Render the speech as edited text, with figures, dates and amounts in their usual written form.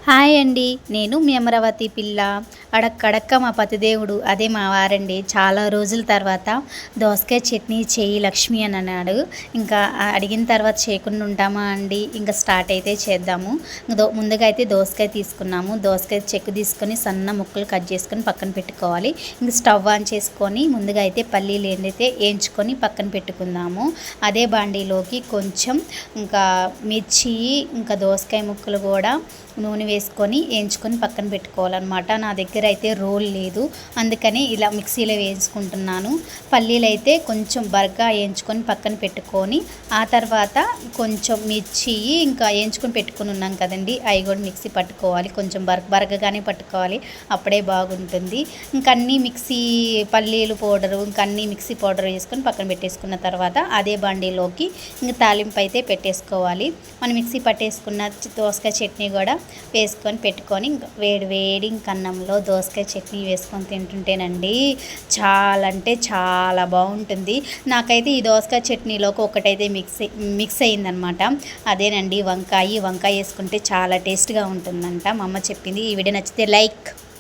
Hi అండి, నేను మీ అమరావతి పిల్ల. అడక్కడక్క మా పతిదేవుడు అదే మా వారండి. చాలా రోజుల తర్వాత దోసకాయ చట్నీ చేయి లక్ష్మి అని అన్నాడు. ఇంకా అడిగిన తర్వాత చేయకుండా ఉంటామా అండి. ఇంకా స్టార్ట్ అయితే చేద్దాము. ముందుగా అయితే దోసకాయ తీసుకున్నాము. దోసకాయ చెక్కు తీసుకొని సన్న ముక్కలు కట్ చేసుకొని పక్కన పెట్టుకోవాలి. ఇంకా స్టవ్ ఆన్ చేసుకొని ముందుగా అయితే పల్లీలు ఏంటైతే వేయించుకొని పక్కన పెట్టుకుందాము. అదే బాండీలోకి కొంచెం ఇంకా మిర్చి ఇంకా దోసకాయ ముక్కలు కూడా నూనె వేసుకొని వేయించుకొని పక్కన పెట్టుకోవాలన్నమాట. నా దగ్గర అయితే రోల్ లేదు, అందుకని ఇలా మిక్సీలో వేయించుకుంటున్నాను. పల్లీలు అయితే కొంచెం బరగ్గా వేయించుకొని పక్కన పెట్టుకొని ఆ తర్వాత కొంచెం మిర్చి ఇంకా వేయించుకొని పెట్టుకుని ఉన్నాం కదండి, అవి కూడా మిక్సీ పట్టుకోవాలి. కొంచెం బరగగానే పట్టుకోవాలి, అప్పుడే బాగుంటుంది. ఇంకన్నీ మిక్సీ పల్లీలు పౌడరు ఇంకన్నీ మిక్సీ పౌడర్ వేసుకొని పక్కన పెట్టేసుకున్న తర్వాత అదే బండిలోకి ఇంకా తాలింపు అయితే పెట్టేసుకోవాలి. మనం మిక్సీ పట్టేసుకున్న దోసకాయ చట్నీ కూడా వేసుకొని పెట్టుకొని వేడి వేడి అన్నంలో దోసకాయ చట్నీ వేసుకొని తింటుంటేనండి చాలా అంటే చాలా బాగుంటుంది. నాకైతే ఈ దోసకాయ చట్నీలోకి ఒకటైతే మిక్స్ అయ్యిందనమాట. అదేనండి వంకాయ వేసుకుంటే చాలా టేస్ట్గా ఉంటుందంట మా అమ్మ చెప్పింది. ఈ వీడియో నచ్చితే లైక్